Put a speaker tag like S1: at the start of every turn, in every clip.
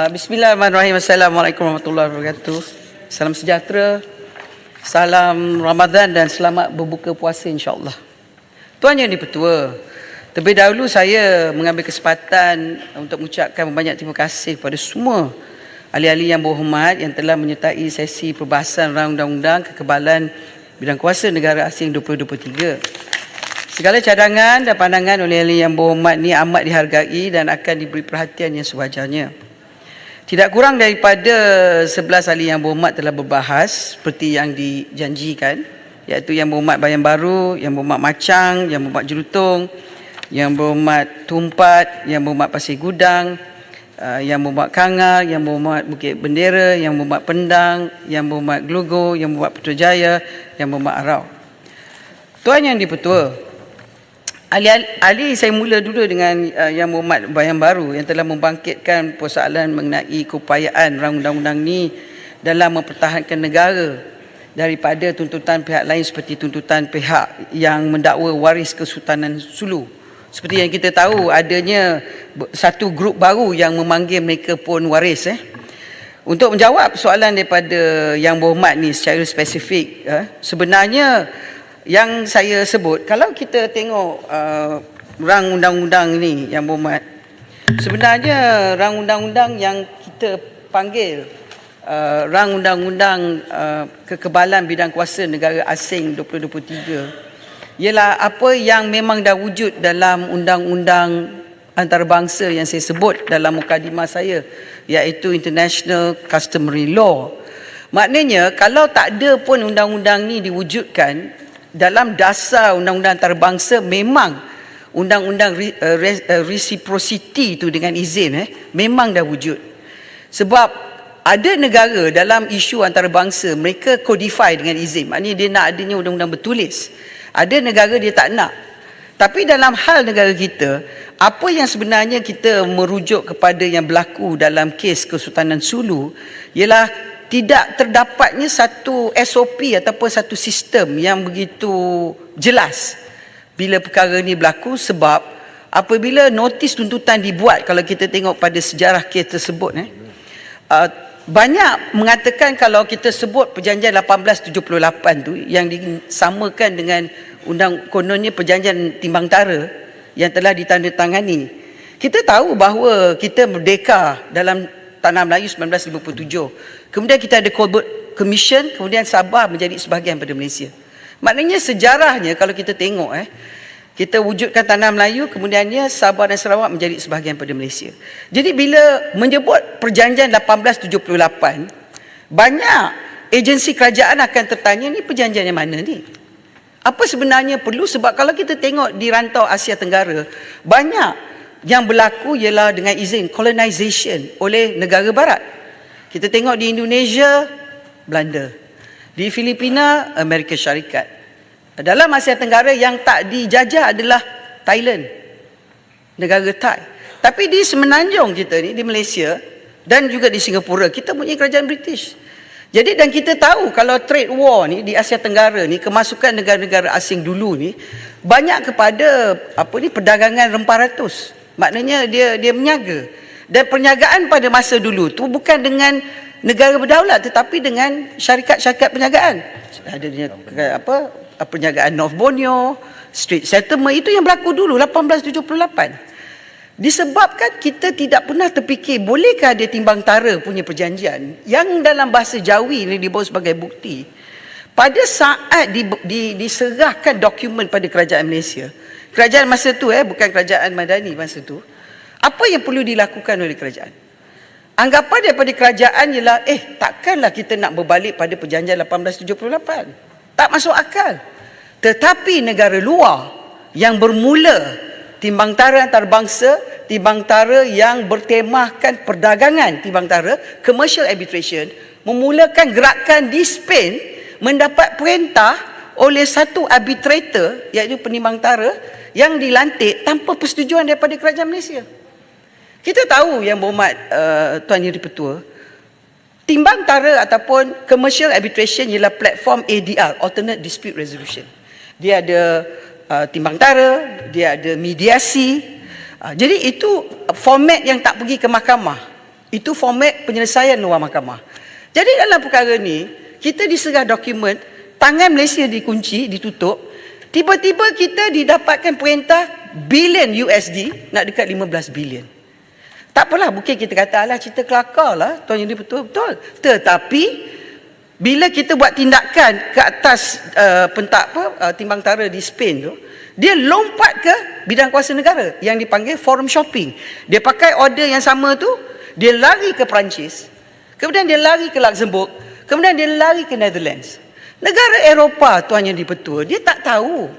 S1: Bismillahirrahmanirrahim. Assalamualaikum warahmatullahi wabarakatuh. Salam sejahtera, salam Ramadan dan selamat berbuka puasa insya-Allah. Tuan Yang di-Pertua, terlebih dahulu saya mengambil kesempatan untuk mengucapkan banyak terima kasih kepada semua ahli-ahli yang berhormat yang telah menyertai sesi perbahasan rang undang-undang kekebalan bidang kuasa negara asing 2023. Segala cadangan dan pandangan oleh ahli yang berhormat ni amat dihargai dan akan diberi perhatian yang sewajarnya. Tidak kurang daripada 11 ahli yang berhormat telah berbahas seperti yang dijanjikan, iaitu Yang Berhormat Bayan Baru, Yang Berhormat Macang, Yang Berhormat Jelutong, Yang Berhormat Tumpat, Yang Berhormat Pasir Gudang, Yang Berhormat Kangar, Yang Berhormat Bukit Bendera, Yang Berhormat Pendang, Yang Berhormat Gelugor, Yang Berhormat Putrajaya, Yang Berhormat Arau. Tuan Yang di-Pertua, ahli saya mula dulu dengan Yang Berhormat Bayan Baru yang telah membangkitkan persoalan mengenai keupayaan rang undang-undang ni dalam mempertahankan negara daripada tuntutan pihak lain seperti tuntutan pihak yang mendakwa waris Kesultanan Sulu. Seperti yang kita tahu, adanya satu grup baru yang memanggil mereka pun waris. Untuk menjawab soalan daripada Yang Berhormat ni secara spesifik, sebenarnya yang saya sebut, kalau kita tengok rang undang-undang ni Yang Berhormat, sebenarnya rang undang-undang yang kita panggil rang undang-undang kekebalan bidang kuasa negara asing 2023 ialah apa yang memang dah wujud dalam undang-undang antarabangsa yang saya sebut dalam mukadimah saya, iaitu International Customary Law. Maknanya kalau tak ada pun undang-undang ni diwujudkan, dalam dasar undang-undang antarabangsa memang undang-undang reciprocity tu dengan izin memang dah wujud. Sebab ada negara dalam isu antarabangsa mereka codify dengan izin, maknanya dia nak adanya undang-undang bertulis. Ada negara dia tak nak. Tapi dalam hal negara kita, apa yang sebenarnya kita merujuk kepada yang berlaku dalam kes Kesultanan Sulu ialah tidak terdapatnya satu SOP ataupun satu sistem yang begitu jelas bila perkara ni berlaku. Sebab apabila notis tuntutan dibuat, kalau kita tengok pada sejarah kes tersebut, banyak mengatakan kalau kita sebut perjanjian 1878 tu yang disamakan dengan kononnya perjanjian Timbang Tara yang telah ditandatangani. Kita tahu bahawa kita merdeka dalam Tanah Melayu 1957. Kemudian kita ada Colbert Commission, kemudian Sabah menjadi sebahagian pada Malaysia. Maknanya sejarahnya kalau kita tengok, kita wujudkan Tanah Melayu, kemudiannya Sabah dan Sarawak menjadi sebahagian pada Malaysia. Jadi bila menyebut perjanjian 1878, banyak agensi kerajaan akan tertanya, ni perjanjian yang mana ni? Apa sebenarnya perlu? Sebab kalau kita tengok di rantau Asia Tenggara, banyak yang berlaku ialah dengan izin colonization oleh negara barat. Kita tengok di Indonesia, Belanda. Di Filipina, Amerika Syarikat. Dalam Asia Tenggara yang tak dijajah adalah Thailand, negara Thai. Tapi di semenanjung kita ni, di Malaysia dan juga di Singapura, kita punya kerajaan British. Jadi dan kita tahu kalau trade war ni di Asia Tenggara ni, kemasukan negara-negara asing dulu ni banyak kepada perdagangan rempah ratus. Maknanya dia menyaga. Dan perniagaan pada masa dulu tu bukan dengan negara berdaulat tetapi dengan syarikat-syarikat perniagaan. Adanya perniagaan North Borneo, Street Settlement, itu yang berlaku dulu 1878. Disebabkan kita tidak pernah terfikir bolehkah ada Timbang Tara punya perjanjian yang dalam bahasa Jawi ini dibawa sebagai bukti. Pada saat diserahkan dokumen pada kerajaan Malaysia, kerajaan masa tu bukan kerajaan Madani masa tu, apa yang perlu dilakukan oleh kerajaan? Anggapan daripada kerajaan ialah takkanlah kita nak berbalik pada perjanjian 1878. Tak masuk akal. Tetapi negara luar yang bermula Timbang Tara antarabangsa, Timbang Tara yang bertemahkan perdagangan Timbang Tara, commercial arbitration, memulakan gerakan di Spain, mendapat perintah oleh satu arbitrator iaitu penimbang tara yang dilantik tanpa persetujuan daripada kerajaan Malaysia. Kita tahu Yang Berhormat Tuan Yang di-Pertua, timbang tara ataupun commercial arbitration ialah platform ADR, alternate dispute resolution. Dia ada timbang tara, dia ada mediasi. Jadi itu format yang tak pergi ke mahkamah. Itu format penyelesaian luar mahkamah. Jadi dalam perkara ni, kita diserah dokumen, tangan Malaysia dikunci, ditutup, tiba-tiba kita didapatkan perintah bilion USD, nak dekat 15 bilion. Tak apalah, mungkin kita kata, alah cerita kelakar lah, Tuan Yudi betul-betul. Tetapi, bila kita buat tindakan ke atas timbang tara di Spain tu, dia lompat ke bidang kuasa negara yang dipanggil forum shopping. Dia pakai order yang sama tu, dia lari ke Perancis, kemudian dia lari ke Luxembourg, kemudian dia lari ke Netherlands. Negara Eropah, Tuan Yang Dipertua, dia tak tahu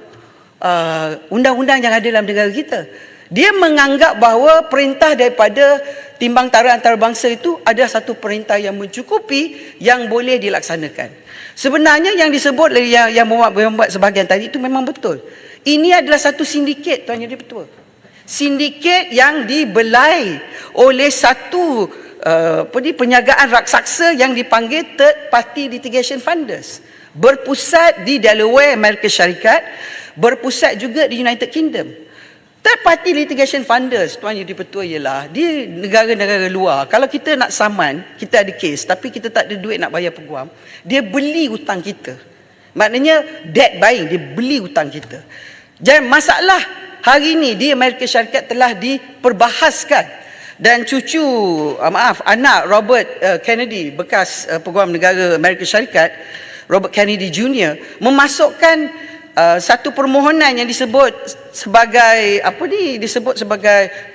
S1: undang-undang yang ada dalam negara kita. Dia menganggap bahawa perintah daripada timbang tara antarabangsa itu ada satu perintah yang mencukupi yang boleh dilaksanakan. Sebenarnya yang disebut oleh yang membuat sebahagian tadi itu memang betul. Ini adalah satu sindiket, Tuan Yang Dipertua. Sindiket yang dibelai oleh satu penyagaan raksasa yang dipanggil Third Party Litigation Funders, berpusat di Delaware, Amerika Syarikat, berpusat juga di United Kingdom. Third Party Litigation Funders, Tuan Yang Dipertua, ialah di negara-negara luar. Kalau kita nak saman, kita ada kes, tapi kita tak ada duit nak bayar peguam, dia beli hutang kita. Maknanya debt buying, dia beli hutang kita. Dan masalah hari ini di Amerika Syarikat telah diperbahaskan. Dan anak Robert Kennedy, bekas peguam negara Amerika Syarikat, Robert Kennedy Jr., memasukkan satu permohonan yang disebut sebagai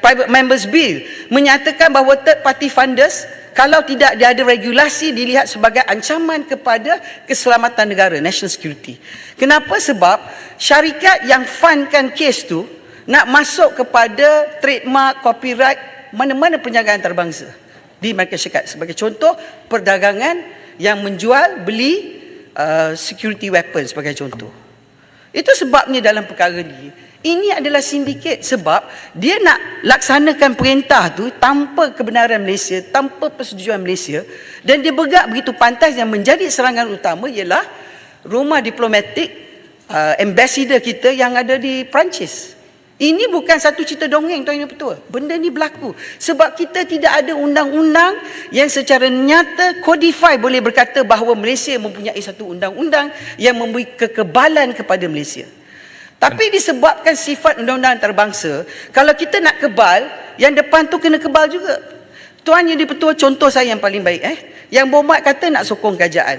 S1: Private Members Bill, menyatakan bahawa third party funders, kalau tidak dia ada regulasi, dilihat sebagai ancaman kepada keselamatan negara, national security. Kenapa? Sebab syarikat yang fundkan kes tu nak masuk kepada trademark, copyright, mana-mana perniagaan antarabangsa di Amerika Syarikat. Sebagai contoh, perdagangan yang menjual beli security weapon sebagai contoh. Itu sebabnya dalam perkara ni, ini adalah sindiket, sebab dia nak laksanakan perintah tu tanpa kebenaran Malaysia, tanpa persetujuan Malaysia, dan dia bergerak begitu pantas. Yang menjadi serangan utama ialah rumah diplomatik, ambassador kita yang ada di Perancis. Ini bukan satu cerita dongeng, Tuan Yang Dipertua. Benda ni berlaku sebab kita tidak ada undang-undang yang secara nyata codify boleh berkata bahawa Malaysia mempunyai satu undang-undang yang memberi kekebalan kepada Malaysia. Tapi disebabkan sifat undang-undang antarabangsa, kalau kita nak kebal, yang depan tu kena kebal juga. Tuan Yang Dipertua, contoh saya yang paling baik, yang Berhormat kata nak sokong kerajaan.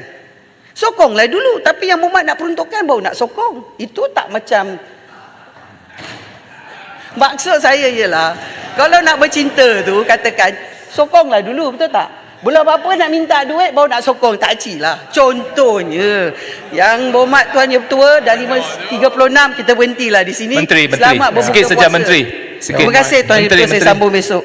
S1: Sokonglah dulu, tapi yang Berhormat nak peruntukkan baru nak sokong. Itu tak macam. Maksud saya ialah, kalau nak bercinta tu, katakan sokonglah dulu, betul tak? Belum apa nak minta duit baru nak sokong, tak cilah. Contohnya yang Berhormat Tuan Yang Dipertua, dah 5.36 kita berhentilah di sini.
S2: Menteri.
S1: Selamat berbuka
S2: Sikit saja
S1: puasa.
S2: Menteri.
S1: Terima kasih Tuan Yang Dipertua, saya sambung besok.